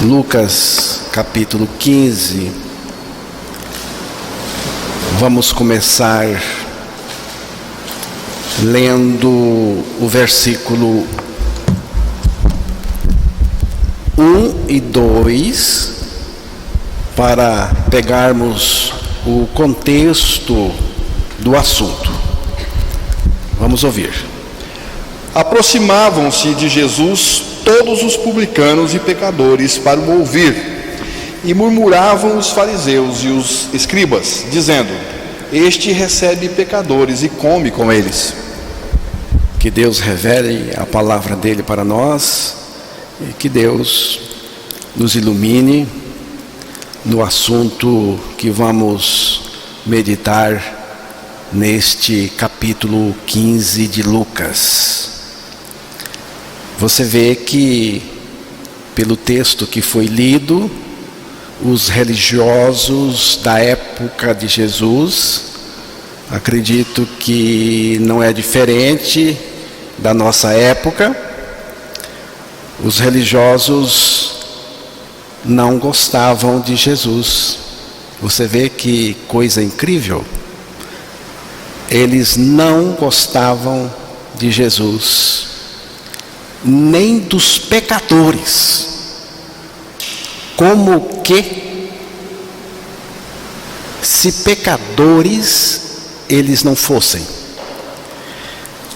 Lucas capítulo 15. Vamos começar lendo o versículo 1 e 2 para pegarmos o contexto do assunto. Vamos ouvir. Aproximavam-se de Jesus todos os publicanos e pecadores para o ouvir, e murmuravam os fariseus e os escribas, dizendo: Este recebe pecadores e come com eles. Que Deus revele a palavra dele para nós e que Deus nos ilumine no assunto que vamos meditar neste capítulo 15 de Lucas. Você vê que, pelo texto que foi lido, os religiosos da época de Jesus, acredito que não é diferente da nossa época, os religiosos não gostavam de Jesus. Você vê que coisa incrível. Eles não gostavam de Jesus, nem dos pecadores. Como que, se pecadores eles não fossem?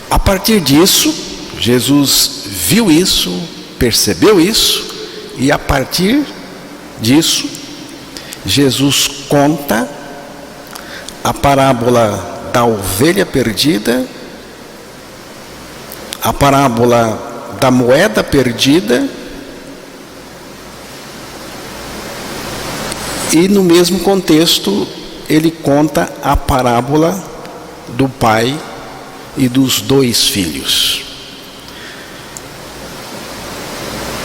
A partir disso, Jesus viu isso, percebeu isso, e a partir disso, Jesus conta a parábola da ovelha perdida, a parábola da moeda perdida, e no mesmo contexto ele conta a parábola do pai e dos dois filhos.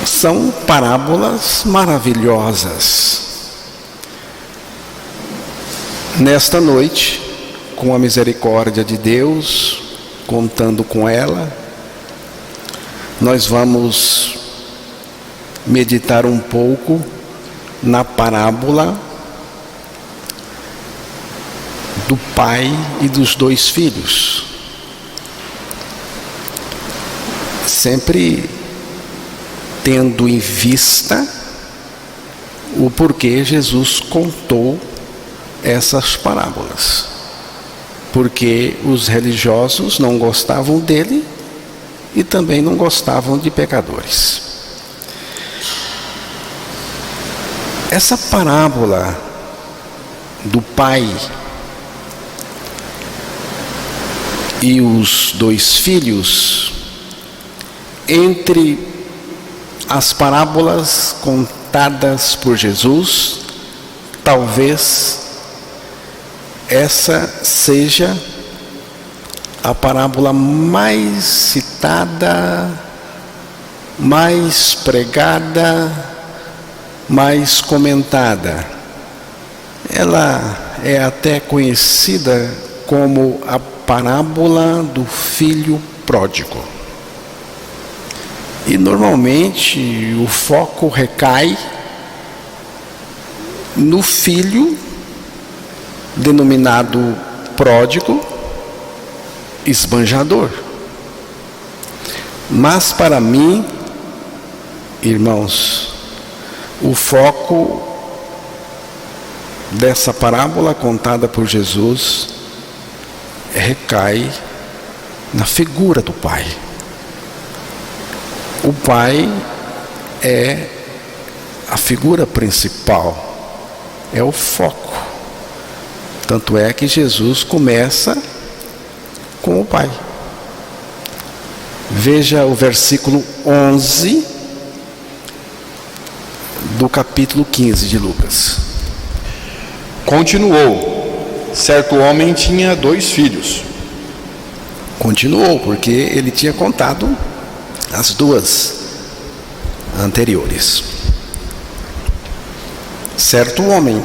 São parábolas maravilhosas. Nesta noite, com a misericórdia de Deus, contando com ela, nós vamos meditar um pouco na parábola do pai e dos dois filhos. Sempre tendo em vista o porquê Jesus contou essas parábolas. Porque os religiosos não gostavam dele e também não gostavam de pecadores. Essa parábola do pai e os dois filhos, entre as parábolas contadas por Jesus, talvez essa seja a parábola mais citada, mais pregada, mais comentada. Ela é até conhecida como a parábola do filho pródigo. E normalmente o foco recai no filho denominado pródigo, esbanjador. Mas para mim, irmãos, o foco dessa parábola contada por Jesus recai na figura do pai. O pai é a figura principal, é o foco. Tanto é que Jesus começa com o pai. Veja o versículo 11 do capítulo 15 de Lucas. Continuou: Certo homem tinha 2 filhos. Continuou, porque ele tinha contado as duas anteriores. Certo homem.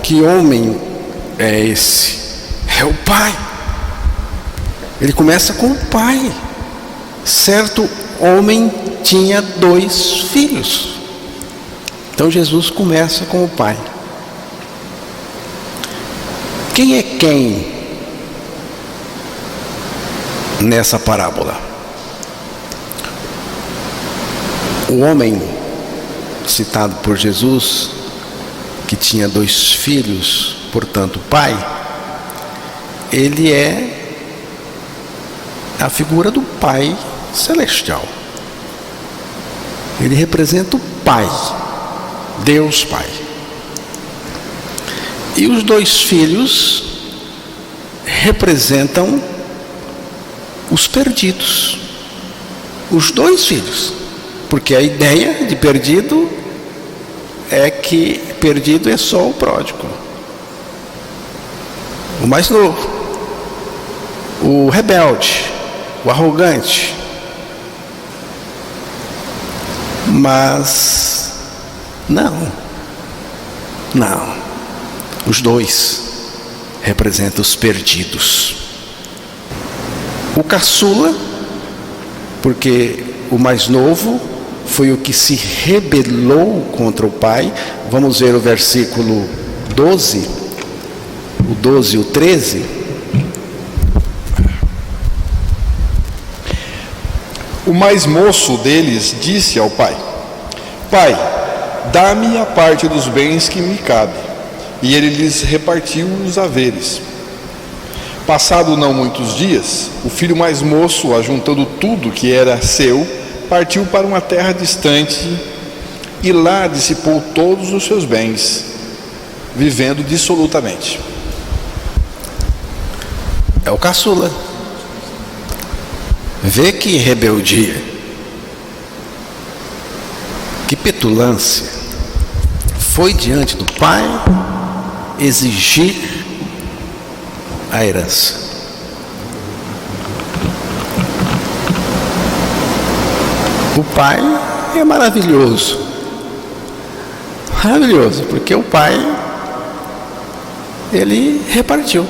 Que homem é esse? É o pai. Ele começa com o pai. Certo homem tinha 2 filhos. Então Jesus começa com o pai. Quem é quem nessa parábola? O homem citado por Jesus, que tinha 2 filhos, portanto pai, ele é a figura do Pai Celestial. Ele representa o Pai, Deus Pai. E os 2 filhos representam os perdidos. Os 2 filhos. Porque a ideia de perdido é que perdido é só o pródigo, o mais novo, o rebelde, o arrogante. Mas não, os 2 representam os perdidos. O caçula, porque o mais novo foi o que se rebelou contra o pai. Vamos ver o versículo 12, o 12 e o 13. O mais moço deles disse ao pai: Pai, dá-me a parte dos bens que me cabe. E ele lhes repartiu os haveres. Passado não muitos dias, o filho mais moço, ajuntando tudo que era seu, partiu para uma terra distante e lá dissipou todos os seus bens, vivendo dissolutamente. É o caçula. Vê que rebeldia, que petulância. Foi diante do pai exigir a herança. O pai é maravilhoso, porque o pai, ele repartiu.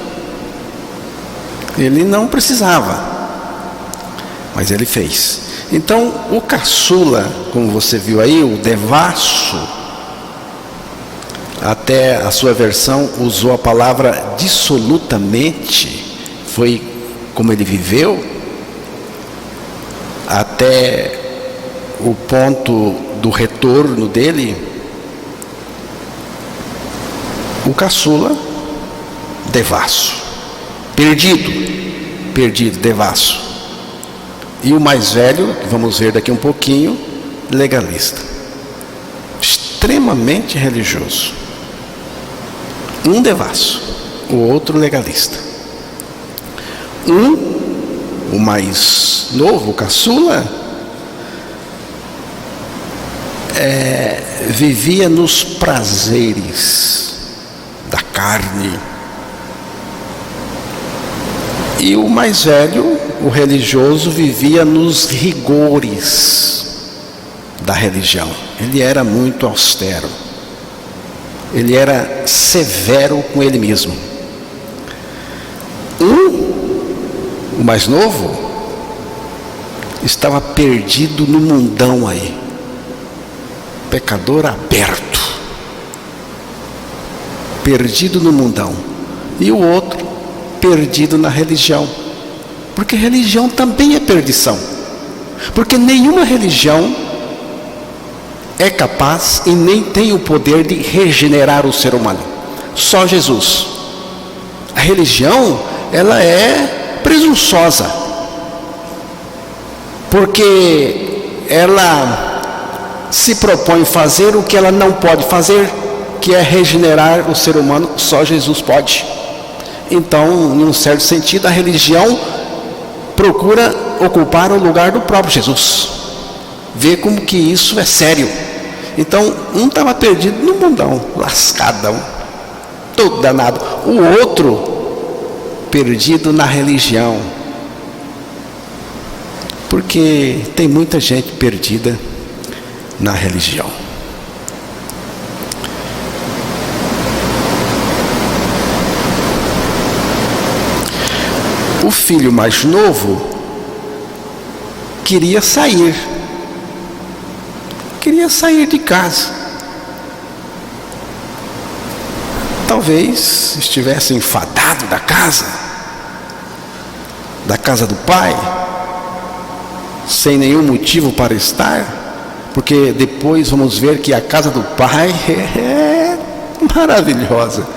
Ele não precisava, mas ele fez. Então, o caçula, como você viu aí, o devasso, até a sua versão usou a palavra dissolutamente, foi como ele viveu, até o ponto do retorno dele. O caçula, devasso, perdido, devasso. E o mais velho, que vamos ver daqui um pouquinho, legalista, extremamente religioso. Um devasso, o outro legalista. O mais novo, o caçula, vivia nos prazeres da carne. E o mais velho, o religioso, vivia nos rigores da religião. Ele era muito austero. Ele era severo com ele mesmo. O mais novo, estava perdido no mundão aí. Pecador aberto. Perdido no mundão. E o outro, perdido na religião. Porque religião também é perdição. Porque nenhuma religião é capaz e nem tem o poder de regenerar o ser humano. Só Jesus. A religião, ela é presunçosa, porque ela se propõe fazer o que ela não pode fazer, que é regenerar o ser humano. Só Jesus pode. Então, em um certo sentido, a religião procura ocupar o lugar do próprio Jesus. Vê como que isso é sério. Então, um estava perdido no mundão, lascadão, todo danado. O outro, perdido na religião. Porque tem muita gente perdida na religião. O filho mais novo queria sair de casa, talvez estivesse enfadado da casa do pai, sem nenhum motivo para estar, porque depois vamos ver que a casa do pai é maravilhosa.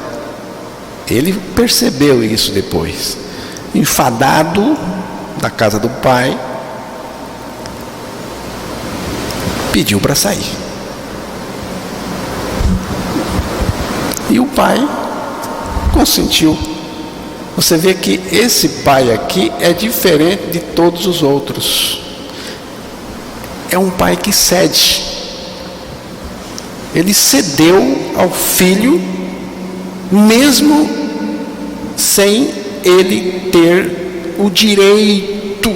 Ele percebeu isso depois. Enfadado da casa do pai, pediu para sair. E o pai consentiu. Você vê que esse pai aqui é diferente de todos os outros. É um pai que cede. Ele cedeu ao filho, mesmo sem ele ter o direito.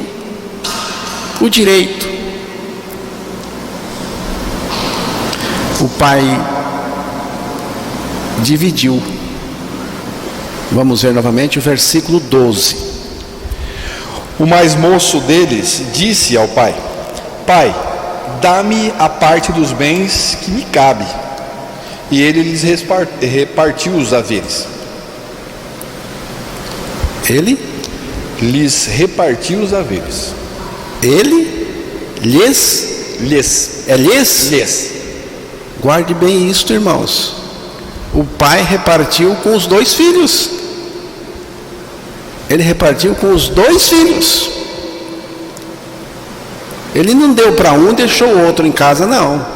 O pai dividiu. Vamos ver novamente o versículo 12. O mais moço deles disse ao pai: Pai, dá-me a parte dos bens que me cabe. E ele lhes repartiu os haveres. Ele Lhes repartiu os haveres. Ele lhes. É lhes? Lhes. Guarde bem isso, irmãos. O pai repartiu com os 2 filhos. Ele repartiu com os 2 filhos. Ele não deu para um e deixou o outro em casa, não.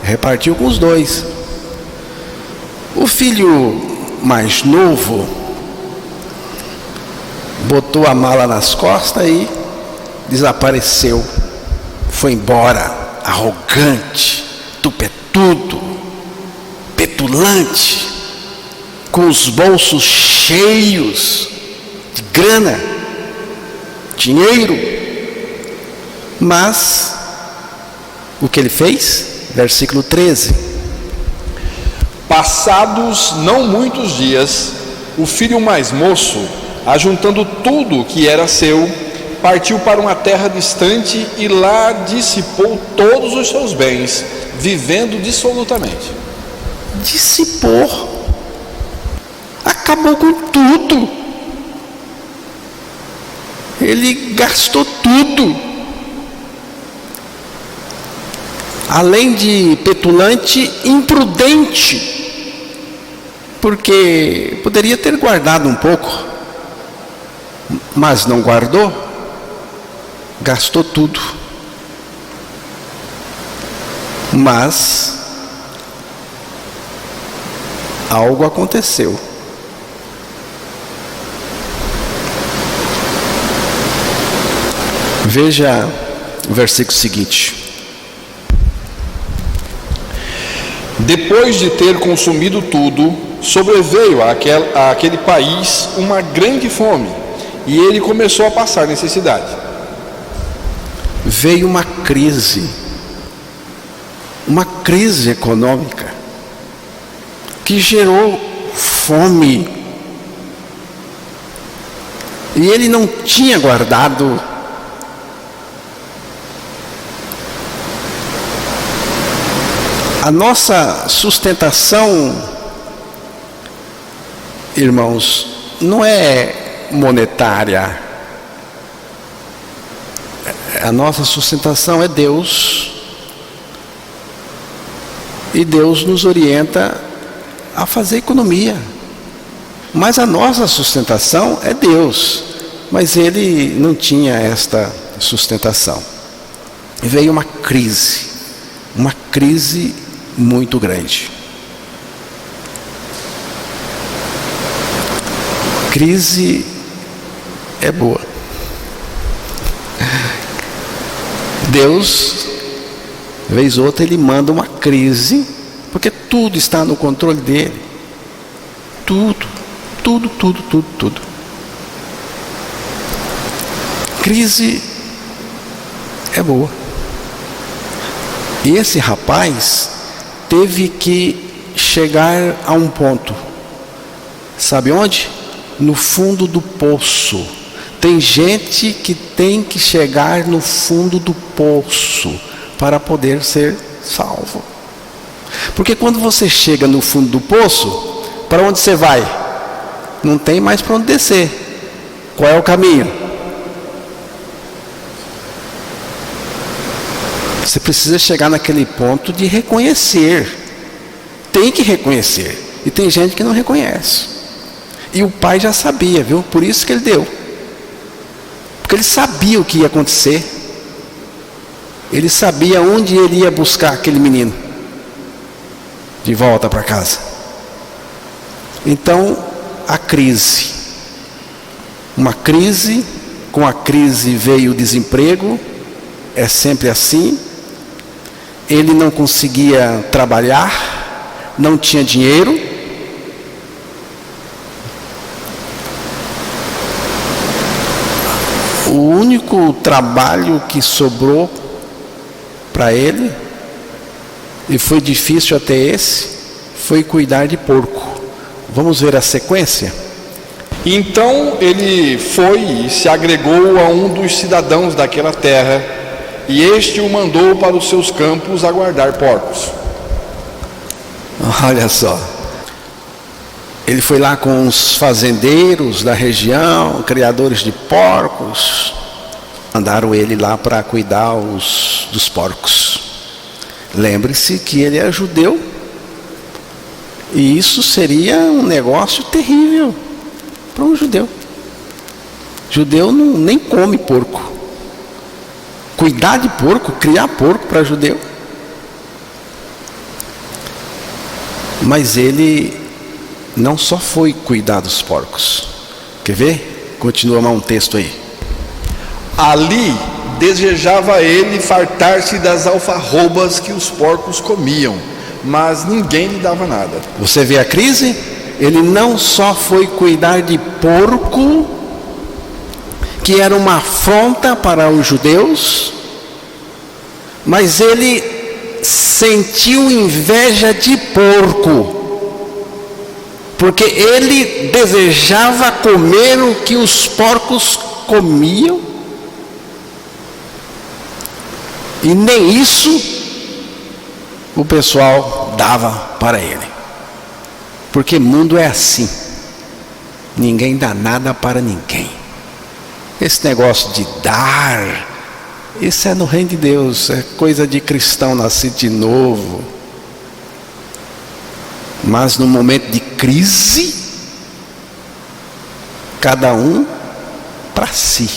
Repartiu com os 2. O filho mais novo botou a mala nas costas e desapareceu. Foi embora, arrogante, tupetudo, petulante, com os bolsos cheios de grana, dinheiro. Mas o que ele fez? Versículo 13. Passados não muitos dias, o filho mais moço, ajuntando tudo que era seu, partiu para uma terra distante e lá dissipou todos os seus bens, vivendo dissolutamente. Dissipou. Acabou com tudo. Ele gastou tudo. Além de petulante, imprudente, porque poderia ter guardado um pouco, mas não guardou, gastou tudo. Mas algo aconteceu. Veja o versículo seguinte. Depois de ter consumido tudo, sobreveio àquele país uma grande fome, e ele começou a passar necessidade. Veio uma crise econômica, que gerou fome. E ele não tinha guardado. A nossa sustentação, irmãos, não é monetária. A nossa sustentação é Deus. E Deus nos orienta a fazer economia. Mas a nossa sustentação é Deus. Mas ele não tinha esta sustentação. E veio uma crise muito grande. Crise é boa. Deus, vez ou outra, ele manda uma crise, porque tudo está no controle dele. Tudo. Crise é boa. E esse rapaz teve que chegar a um ponto. Sabe onde? No fundo do poço. Tem gente que tem que chegar no fundo do poço para poder ser salvo. Porque quando você chega no fundo do poço, para onde você vai? Não tem mais para onde descer. Qual é o caminho? Você precisa chegar naquele ponto de reconhecer. Tem que reconhecer. E tem gente que não reconhece. E o pai já sabia, viu? Por isso que ele deu. Porque ele sabia o que ia acontecer. Ele sabia onde ele ia buscar aquele menino de volta para casa. Então, a crise. Uma crise, com a crise veio o desemprego, é sempre assim. Ele não conseguia trabalhar, não tinha dinheiro. O único trabalho que sobrou para ele, e foi difícil até esse, foi cuidar de porco. Vamos ver a sequência? Então ele foi e se agregou a um dos cidadãos daquela terra, e este o mandou para os seus campos a guardar porcos. Olha só. Ele foi lá com os fazendeiros da região, criadores de porcos. Mandaram ele lá para cuidar dos porcos. Lembre-se que ele é judeu. E isso seria um negócio terrível para um judeu. Judeu nem come porco. Cuidar de porco, criar porco para judeu. Mas ele não só foi cuidar dos porcos. Quer ver? Continua mais um texto aí. Ali desejava ele fartar-se das alfarrobas que os porcos comiam, mas ninguém lhe dava nada. Você vê a crise? Ele não só foi cuidar de porco, que era uma afronta para os judeus, mas ele sentiu inveja de porco, porque ele desejava comer o que os porcos comiam, e nem isso o pessoal dava para ele. Porque mundo é assim, ninguém dá nada para ninguém. Esse negócio de dar, isso é no reino de Deus, é coisa de cristão nascido de novo. Mas no momento de crise, cada um para si.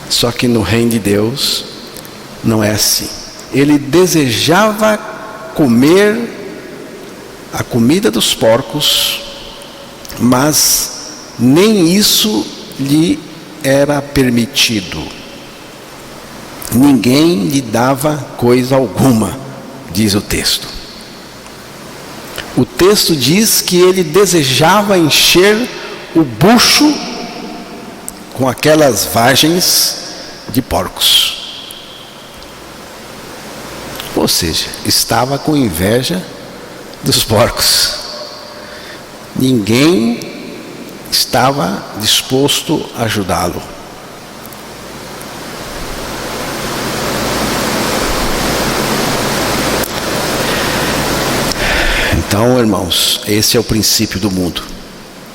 Só que no reino de Deus não é assim. Ele desejava comer a comida dos porcos, mas nem isso lhe era permitido. Ninguém lhe dava coisa alguma, diz o texto. O texto diz que ele desejava encher o bucho com aquelas vagens de porcos. Ou seja, estava com inveja dos porcos. Ninguém estava disposto a ajudá-lo. Então, irmãos, esse é o princípio do mundo.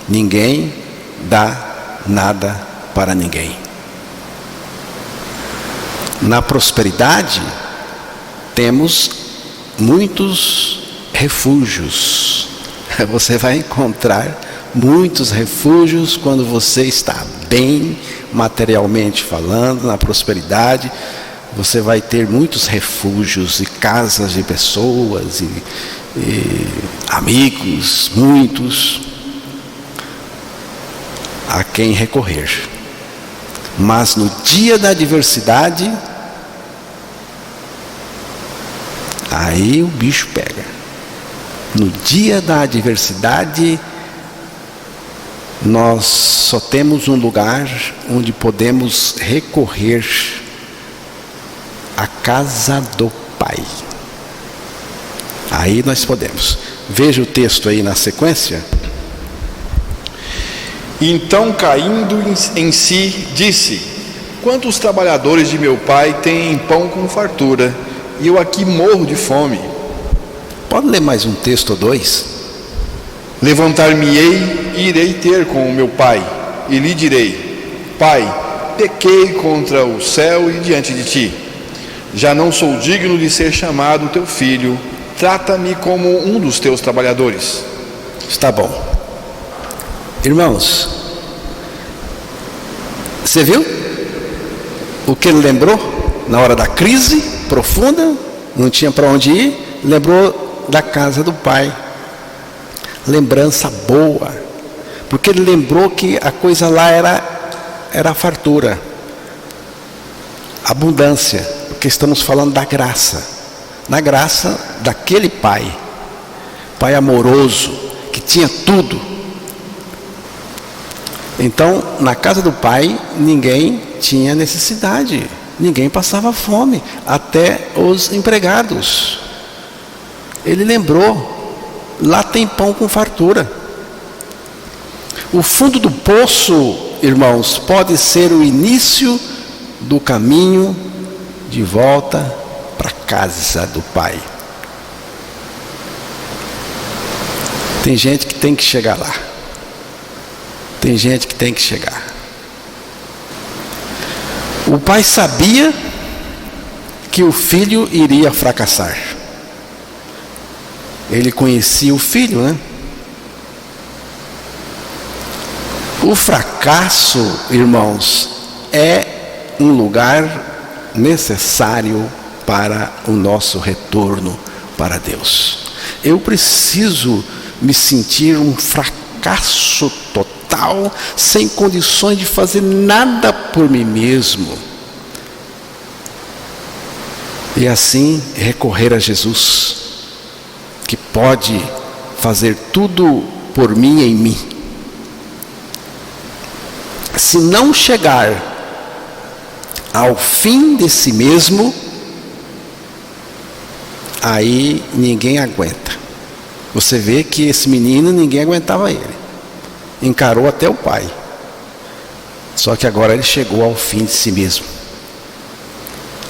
Ninguém dá nada para ninguém. Na prosperidade, temos muitos refúgios. Você vai encontrar muitos refúgios quando você está bem, materialmente falando, na prosperidade. Você vai ter muitos refúgios e casas de pessoas e amigos, muitos, a quem recorrer. Mas no dia da adversidade, aí o bicho pega. No dia da adversidade, nós só temos um lugar onde podemos recorrer: a casa do Pai. Aí nós podemos. Veja o texto aí na sequência. Então, caindo em si, disse: quantos trabalhadores de meu pai têm pão com fartura, e eu aqui morro de fome? Pode ler mais um texto ou dois? Levantar-me-ei e irei ter com o meu pai, e lhe direi: Pai, pequei contra o céu e diante de ti. Já não sou digno de ser chamado teu filho. Trata-me como um dos teus trabalhadores. Está bom. Irmãos, você viu o que ele lembrou na hora da crise profunda? Não tinha para onde ir. Lembrou da casa do pai. Lembrança boa, porque ele lembrou que a coisa lá era fartura, abundância, porque estamos falando da graça, na graça daquele pai amoroso, que tinha tudo. Então, na casa do pai, ninguém tinha necessidade, ninguém passava fome, até os empregados. Ele lembrou: lá tem pão com fartura. O fundo do poço, irmãos, pode ser o início do caminho de volta para a casa do Pai. Tem gente que tem que chegar lá. Tem gente que tem que chegar. O pai sabia que o filho iria fracassar. Ele conhecia o filho, né? O fracasso, irmãos, é um lugar necessário para o nosso retorno para Deus. Eu preciso me sentir um fracasso total, sem condições de fazer nada por mim mesmo. E assim recorrer a Jesus, que pode fazer tudo por mim e em mim. Se não chegar ao fim de si mesmo, aí ninguém aguenta. Você vê que esse menino, ninguém aguentava ele. Encarou até o pai. Só que agora ele chegou ao fim de si mesmo.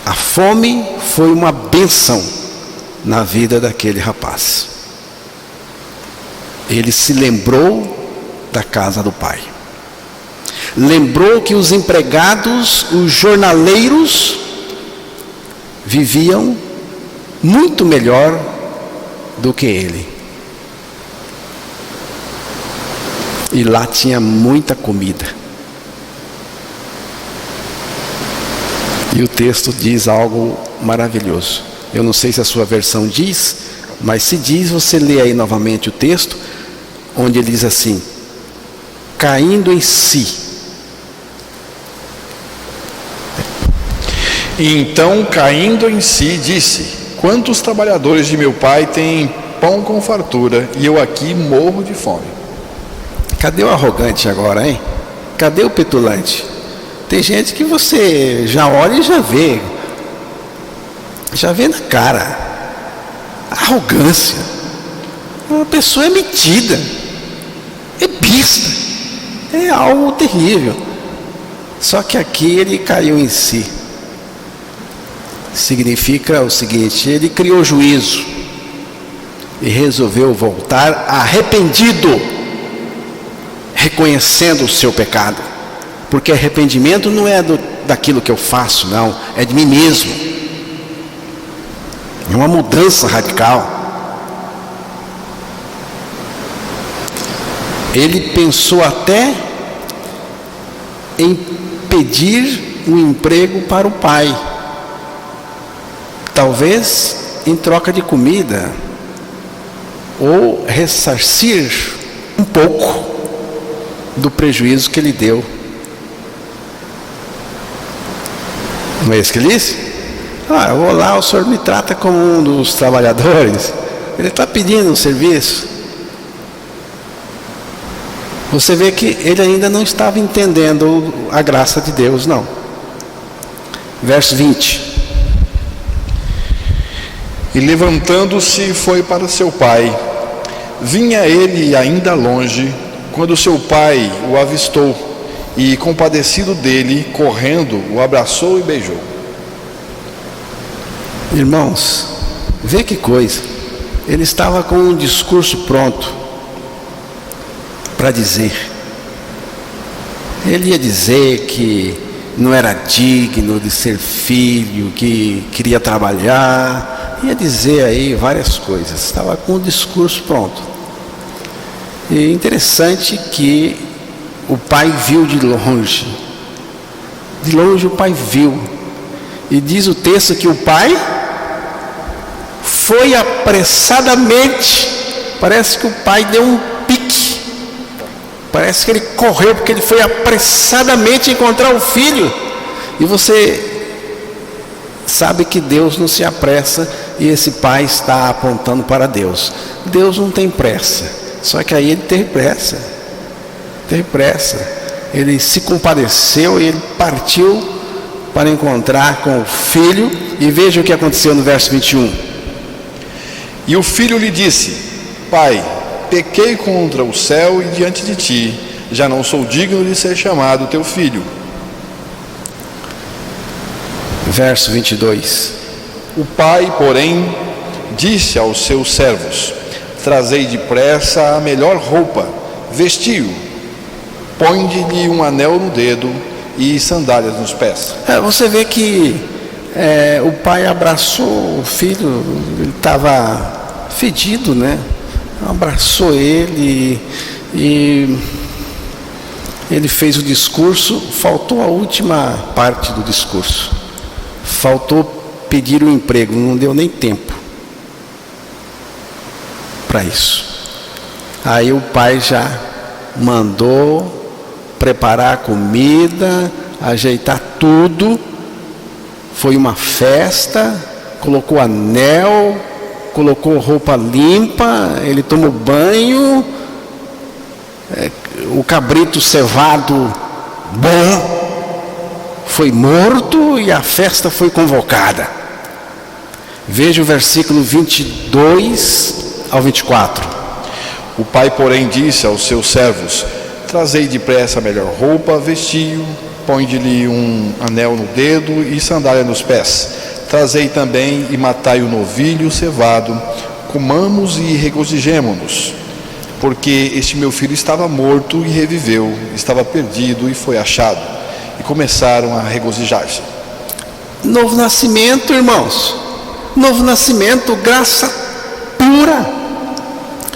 A fome foi uma bênção na vida daquele rapaz. Ele se lembrou da casa do pai. Lembrou que os empregados, os jornaleiros, viviam muito melhor do que ele. E lá tinha muita comida. E o texto diz algo maravilhoso. Eu não sei se a sua versão diz, mas se diz, você lê aí novamente o texto, onde ele diz assim: caindo em si. Então, caindo em si, disse: quantos trabalhadores de meu pai têm pão com fartura, e eu aqui morro de fome? Cadê o arrogante agora, hein? Cadê o petulante? Tem gente que você já olha e já vê na cara. Arrogância. Uma pessoa é metida, é besta, é algo terrível. Só que aqui ele caiu em si. Significa o seguinte: ele criou juízo e resolveu voltar arrependido, reconhecendo o seu pecado. Porque arrependimento não é daquilo que eu faço, não, é de mim mesmo. É uma mudança radical. Ele pensou até em pedir um emprego para o pai, talvez em troca de comida, ou ressarcir um pouco do prejuízo que ele deu. Não é isso que ele disse? Eu vou lá, o senhor me trata como um dos trabalhadores. Ele está pedindo um serviço. Você vê que ele ainda não estava entendendo a graça de Deus, não. Verso 20. E levantando-se foi para seu pai. Vinha ele ainda longe, quando seu pai o avistou, e compadecido dele, correndo, o abraçou e beijou. Irmãos, vê que coisa. Ele estava com um discurso pronto. para dizer. Ele ia dizer que não era digno de ser filho, que queria trabalhar, ia dizer aí várias coisas, estava com o discurso pronto. E interessante que o pai viu de longe o pai viu, e diz o texto que o pai foi apressadamente, parece que o pai deu um pique, parece que ele correu, porque ele foi apressadamente encontrar o filho. E você sabe que Deus não se apressa, e esse pai está apontando para Deus. Deus não tem pressa, só que aí ele teve pressa. Ele se compadeceu e ele partiu para encontrar com o filho. E veja o que aconteceu no verso 21. E o filho lhe disse: Pai, pequei contra o céu e diante de ti, já não sou digno de ser chamado teu filho. Verso 22. O pai, porém, disse aos seus servos: Trazei depressa a melhor roupa, vestiu-o, põe-lhe um anel no dedo e sandálias nos pés. Você vê que o pai abraçou o filho, ele estava fedido, né? Abraçou ele e ele fez o discurso. Faltou a última parte do discurso, faltou pedir o emprego, não deu nem tempo para isso. Aí o pai já mandou preparar a comida, ajeitar tudo. Foi uma festa, colocou anel, colocou roupa limpa, ele tomou banho, o cabrito cevado bom foi morto e a festa foi convocada. Veja o versículo 22 ao 24. O pai, porém, disse aos seus servos: Trazei depressa a melhor roupa, vestiu, põe-lhe um anel no dedo e sandália nos pés. Trazei também e matai o novilho cevado, comamos e regozijemo-nos, porque este meu filho estava morto e reviveu, estava perdido e foi achado. E começaram a regozijar-se. Novo nascimento, irmãos. Novo nascimento, graça pura.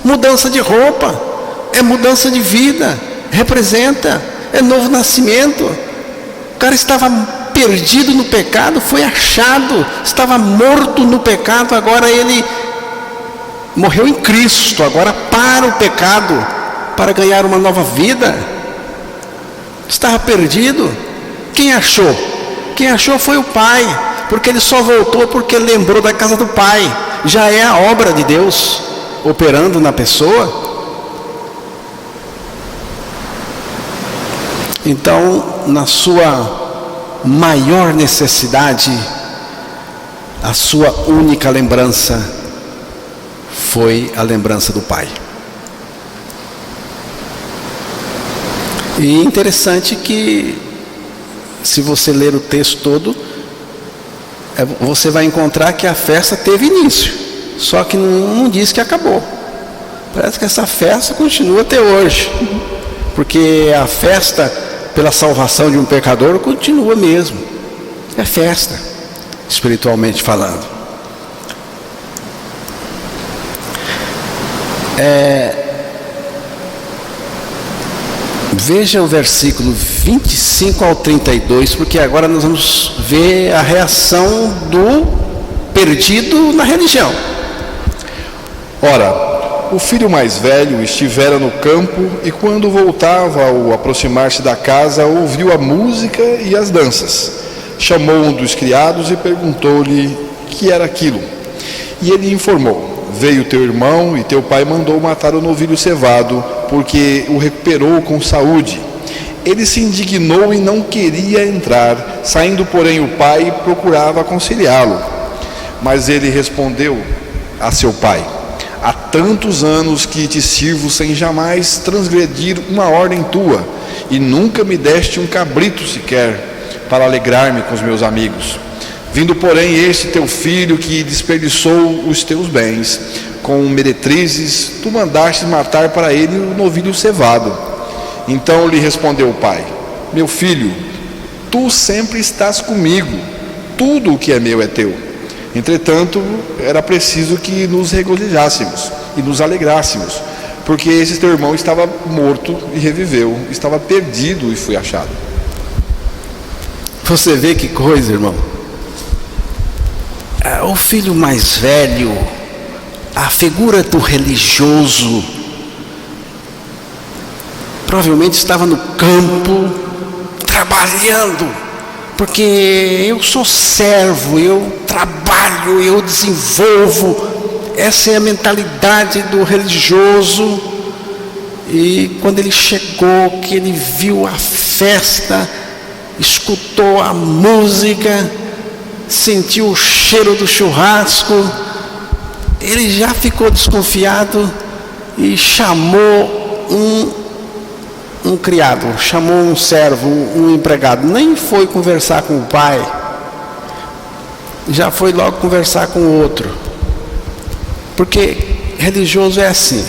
Mudança de roupa, é mudança de vida, representa, é novo nascimento. O cara estava perdido no pecado, foi achado, estava morto no pecado, agora ele morreu em Cristo, agora para o pecado, para ganhar uma nova vida. Estava perdido. Quem achou? Quem achou foi o pai, porque ele só voltou porque lembrou da casa do pai. Já é a obra de Deus operando na pessoa. Então, na sua maior necessidade, a sua única lembrança foi a lembrança do pai. E interessante que, se você ler o texto todo, você vai encontrar que a festa teve início, só que não diz que acabou. Parece que essa festa continua até hoje, porque a festa pela salvação de um pecador continua mesmo. É festa, espiritualmente falando. Veja o versículo 25 ao 32, porque agora nós vamos ver a reação do perdido na religião. Ora, o filho mais velho estivera no campo e quando voltava ao aproximar-se da casa, ouviu a música e as danças. Chamou um dos criados e perguntou-lhe que era aquilo. E ele informou: veio teu irmão e teu pai mandou matar o novilho cevado, porque o recuperou com saúde. Ele se indignou e não queria entrar, saindo porém o pai procurava aconselhá-lo. Mas ele respondeu a seu pai: há tantos anos que te sirvo sem jamais transgredir uma ordem tua, e nunca me deste um cabrito sequer, para alegrar-me com os meus amigos. Vindo, porém, este teu filho que desperdiçou os teus bens com meretrizes, tu mandaste matar para ele o novilho cevado. Então lhe respondeu o pai: meu filho, tu sempre estás comigo, tudo o que é meu é teu. Entretanto, era preciso que nos regozijássemos e nos alegrássemos, porque esse teu irmão estava morto e reviveu, estava perdido e foi achado. Você vê que coisa, irmão? O filho mais velho, a figura do religioso, provavelmente estava no campo, trabalhando, porque eu sou servo, eu trabalho, eu desenvolvo. Essa é a mentalidade do religioso. E quando ele chegou, que ele viu a festa, escutou a música, sentiu o cheiro do churrasco, ele já ficou desconfiado e chamou um criado, chamou um servo, um empregado. Nem foi conversar com o pai, já foi logo conversar com o outro, porque religioso é assim.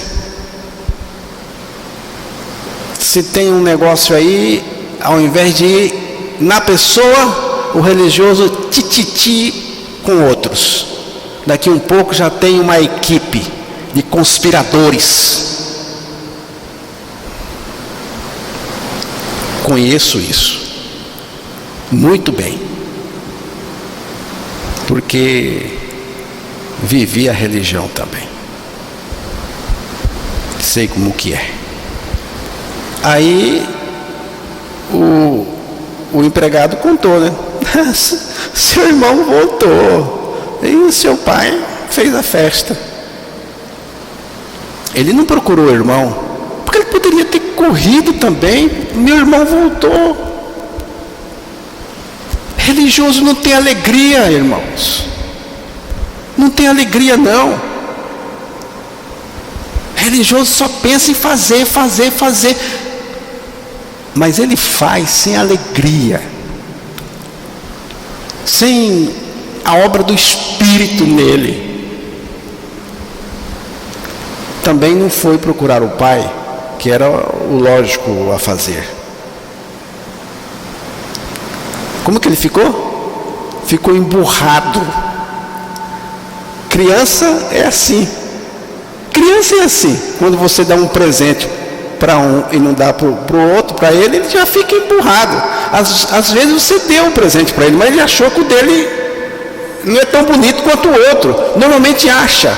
Se tem um negócio aí, ao invés de ir na pessoa, o religioso tititi com outros. Daqui um pouco já tem uma equipe de conspiradores. Conheço isso muito bem, porque vivi a religião também, sei como que é. Aí o empregado contou, né? Seu irmão voltou e o seu pai fez a festa. Ele não procurou o irmão, porque ele poderia ter corrido também. Meu irmão voltou. Religioso não tem alegria, irmãos. Não tem alegria, não. Religioso só pensa em fazer. Mas ele faz sem alegria, sem a obra do Espírito nele. Também não foi procurar o pai, que era o lógico a fazer. Como que ele ficou? Ficou emburrado. Criança é assim. Criança é assim. Quando você dá um presente para um e não dá para o outro, para ele já fica emburrado. Às vezes você deu um presente para ele, mas ele achou que o dele não é tão bonito quanto o outro. Normalmente acha.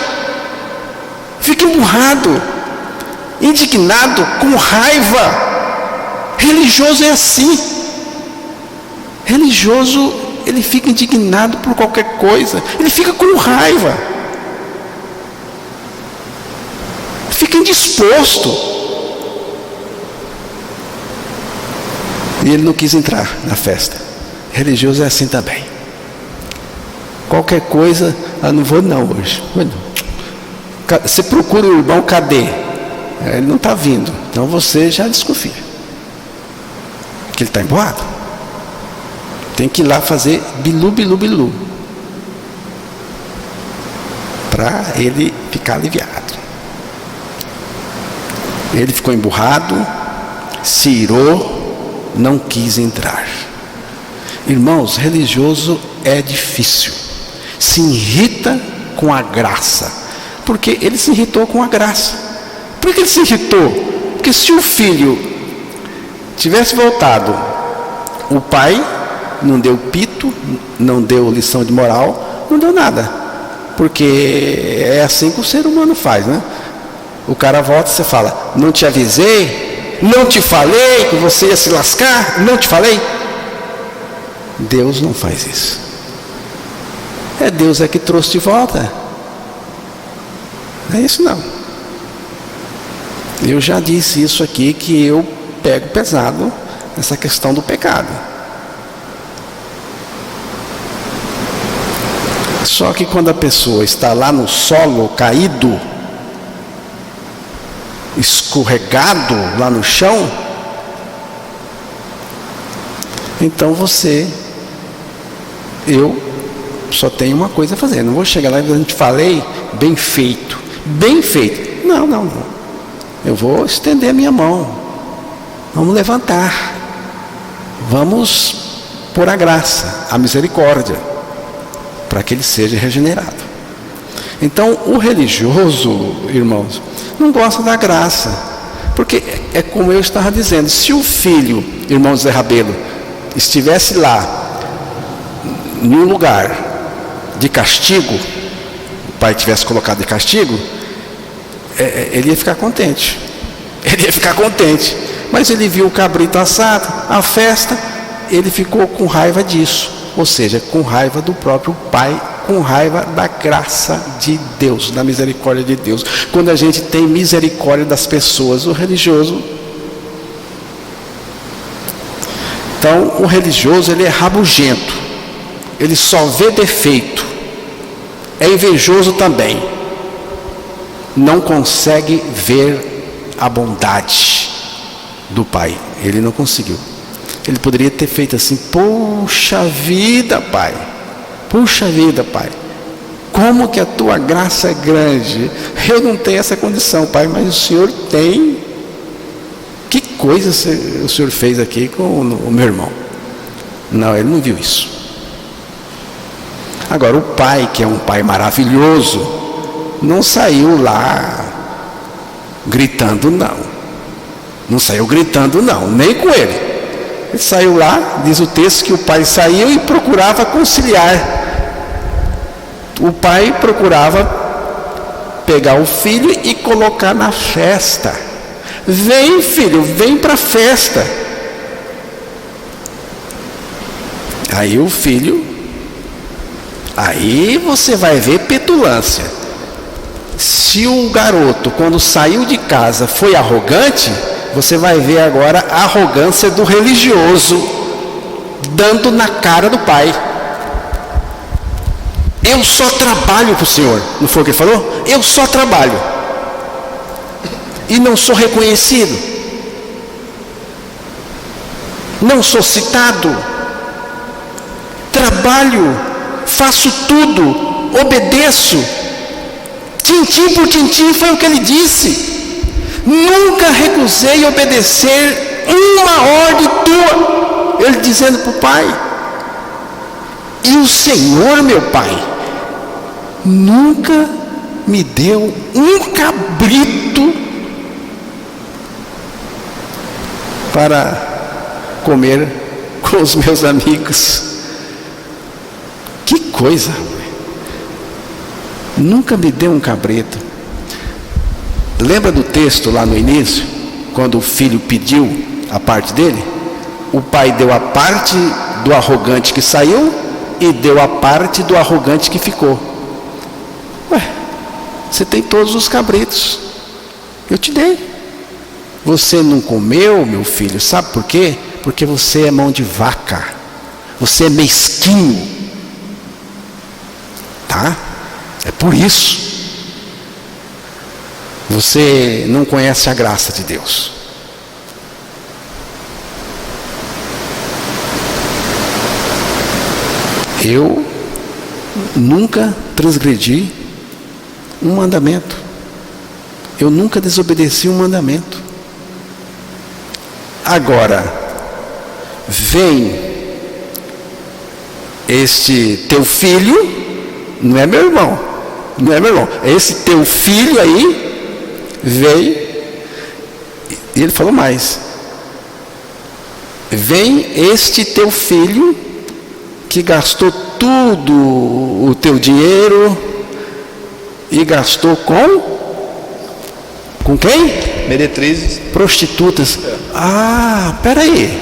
Fica emburrado, indignado, com raiva. Religioso é assim. Religioso, ele fica indignado por qualquer coisa. Ele fica com raiva. Fica indisposto. E ele não quis entrar na festa. Religioso é assim também. Qualquer coisa, não vou não hoje. Você procura o irmão, cadê? Ele não está vindo. Então você já desconfia que ele está emburrado. Tem que ir lá fazer bilu, para ele ficar aliviado. Ele ficou emburrado, se irou, não quis entrar. Irmãos, religioso é difícil. Se irrita com a graça. Porque ele se irritou com a graça. Por que ele se irritou? Porque se o filho tivesse voltado, o pai não deu pito, não deu lição de moral, não deu nada. Porque é assim que o ser humano faz, né? O cara volta e você fala: não te avisei, não te falei que você ia se lascar, não te falei. Deus não faz isso. Deus é que trouxe de volta. Não é isso não. Eu já disse isso aqui, que eu pego pesado nessa questão do pecado. Só que quando a pessoa está lá no solo caído, escorregado lá no chão, então eu só tenho uma coisa a fazer. Não vou chegar lá e dizer, a gente falei, bem feito. Bem feito. Não. Eu vou estender a minha mão. Vamos levantar. Vamos pôr a graça, a misericórdia, para que ele seja regenerado. Então, o religioso, irmãos, não gosta da graça. Porque é como eu estava dizendo, se o filho, irmão Zé Rabelo, estivesse lá, em um lugar de castigo, o pai tivesse colocado de castigo, ele ia ficar contente. Ele ia ficar contente. Mas ele viu o cabrito assado, a festa, ele ficou com raiva disso. Ou seja, com raiva do próprio pai, com raiva da graça de Deus, da misericórdia de Deus. Quando a gente tem misericórdia das pessoas, o religioso... Então, o religioso, ele é rabugento. Ele só vê defeito. É invejoso também. Não consegue ver a bondade do pai. Ele não conseguiu. Ele poderia ter feito assim: puxa vida, pai. Puxa vida, pai. Como que a tua graça é grande. Eu não tenho essa condição, pai, mas o Senhor tem. Que coisa o Senhor fez aqui com o meu irmão. Não, ele não viu isso. Agora, o pai, que é um pai maravilhoso, não saiu lá gritando, não. Não saiu gritando, não, nem com ele. Ele saiu lá, diz o texto que o pai saiu e procurava conciliar. O pai procurava pegar o filho e colocar na festa. Vem, filho, vem para a festa. Aí o filho, aí você vai ver petulância. Se o garoto, quando saiu de casa, foi arrogante, você vai ver agora a arrogância do religioso, dando na cara do pai. Eu só trabalho para o Senhor. Não foi o que ele falou? Eu só trabalho. E não sou reconhecido. Não sou citado. Trabalho, faço tudo, obedeço. Tintim por tintim, foi o que ele disse. Nunca recusei obedecer uma ordem tua. Ele dizendo para o pai. E o Senhor, meu pai, nunca me deu um cabrito para comer com os meus amigos. Que coisa! Nunca me deu um cabrito. Lembra do texto lá no início, quando o filho pediu a parte dele? O pai deu a parte do arrogante que saiu e deu a parte do arrogante que ficou. Ué, você tem todos os cabritos, eu te dei. Você não comeu, meu filho, sabe por quê? Porque você é mão de vaca, você é mesquinho, tá? É por isso. Você não conhece a graça de Deus. Eu nunca transgredi um mandamento. Eu nunca desobedeci um mandamento. Agora, vem este teu filho, não é meu irmão, não é meu irmão, é esse teu filho aí, veio, e ele falou mais, vem este teu filho, que gastou tudo o teu dinheiro, e gastou com quem? Meretrizes. Prostitutas. Ah, peraí,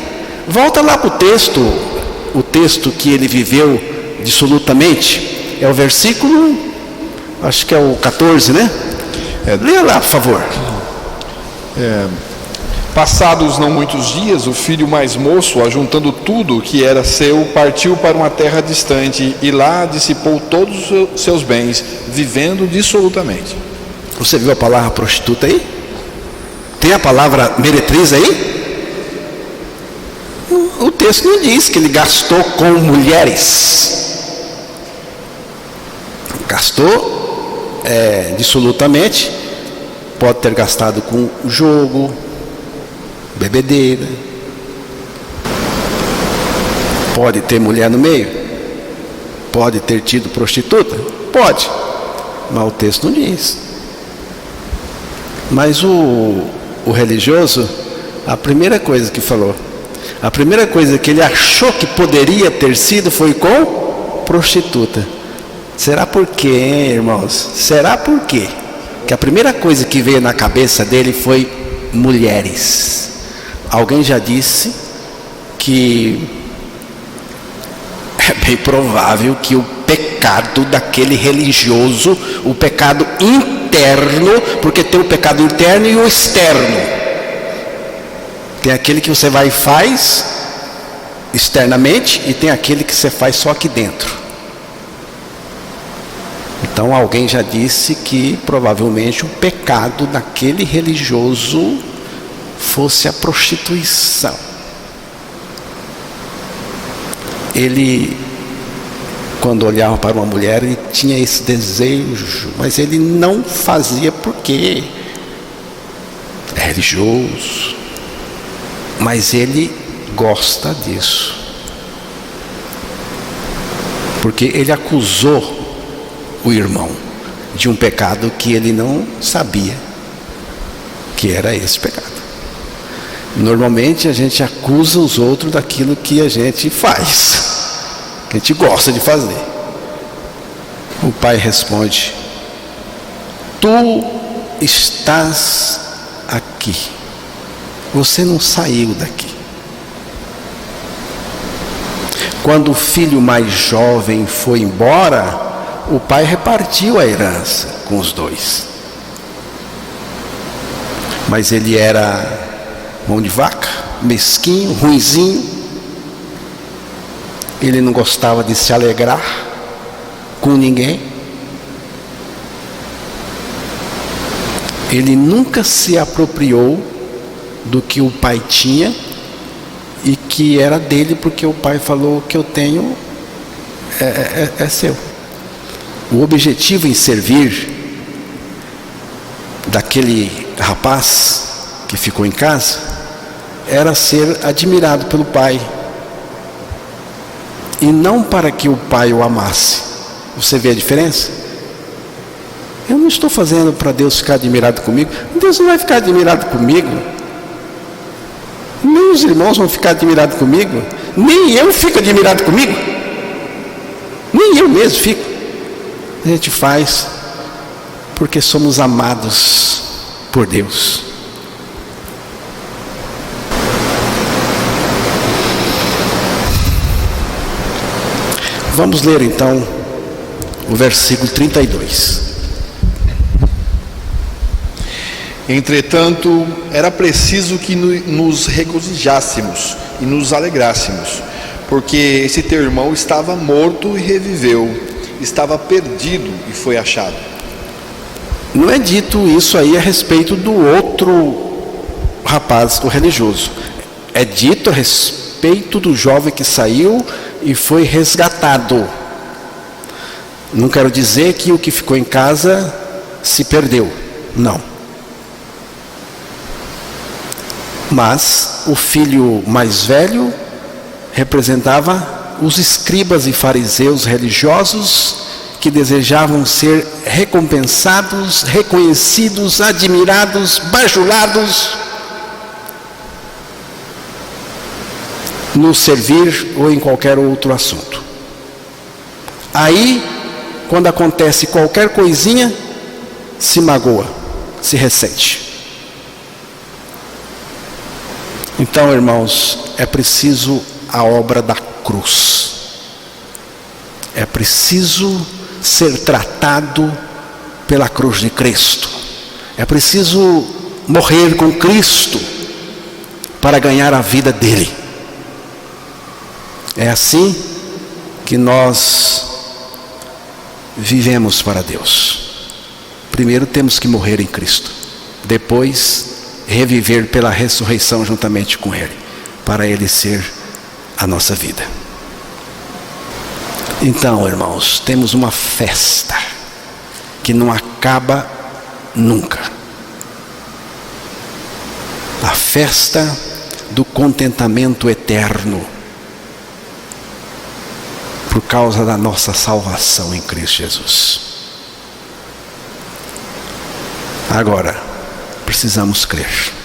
volta lá para o texto que ele viveu dissolutamente, é o versículo, acho que é o 14, né? Leia lá, por favor. Passados não muitos dias, o filho mais moço, ajuntando tudo que era seu, partiu para uma terra distante e lá dissipou todos os seus bens, vivendo dissolutamente. Você viu a palavra prostituta aí? Tem a palavra meretriz aí? O texto não diz que ele gastou com mulheres. Gastou dissolutamente, pode ter gastado com jogo, bebedeira, pode ter mulher no meio, pode ter tido prostituta, pode, mas o texto não diz. Mas o religioso, a primeira coisa que falou, a primeira coisa que ele achou que poderia ter sido foi com prostituta. Será por quê, hein, irmãos? Será por quê? Que a primeira coisa que veio na cabeça dele foi mulheres. Alguém já disse que é bem provável que o pecado daquele religioso, o pecado interno, porque tem o pecado interno e o externo. Tem aquele que você vai e faz externamente e tem aquele que você faz só aqui dentro. Então alguém já disse que provavelmente o pecado daquele religioso fosse a prostituição. Ele, quando olhava para uma mulher, ele tinha esse desejo, mas ele não fazia porque é religioso. Mas ele gosta disso, porque ele acusou o irmão de um pecado que ele não sabia que era esse pecado. Normalmente a gente acusa os outros daquilo que a gente faz, que a gente gosta de fazer. O pai responde: tu estás aqui, você não saiu daqui. Quando o filho mais jovem foi embora, o pai repartiu a herança com os dois. Mas ele era mão de vaca, mesquinho, ruinzinho. Ele não gostava de se alegrar com ninguém. Ele nunca se apropriou do que o pai tinha e que era dele, porque o pai falou: o que eu tenho é seu. O objetivo em servir daquele rapaz que ficou em casa era ser admirado pelo pai, e não para que o pai o amasse. Você vê a diferença? Eu não estou fazendo para Deus ficar admirado comigo. Deus não vai ficar admirado comigo, nem os irmãos vão ficar admirados comigo, nem eu fico admirado comigo, nem eu mesmo fico. A gente faz porque somos amados por Deus. Vamos ler então o versículo 32. Entretanto, era preciso que nos regozijássemos e nos alegrássemos, porque esse teu irmão estava morto e reviveu, estava perdido e foi achado. Não é dito isso aí a respeito do outro rapaz, o religioso. É dito a respeito do jovem que saiu e foi resgatado. Não quero dizer que o que ficou em casa se perdeu, não. Mas o filho mais velho representava os escribas e fariseus religiosos que desejavam ser recompensados, reconhecidos, admirados, bajulados no servir ou em qualquer outro assunto. Aí, quando acontece qualquer coisinha, se magoa, se ressente. Então, irmãos, é preciso a obra da cruz. É preciso ser tratado pela cruz de Cristo. É preciso morrer com Cristo para ganhar a vida dele. É assim que nós vivemos para Deus. Primeiro temos que morrer em Cristo, depois reviver pela ressurreição juntamente com Ele, para Ele ser a nossa vida. Então, irmãos, temos uma festa. que não acaba nunca. A festa do contentamento eterno, por causa da nossa salvação em Cristo Jesus. Agora, precisamos crer.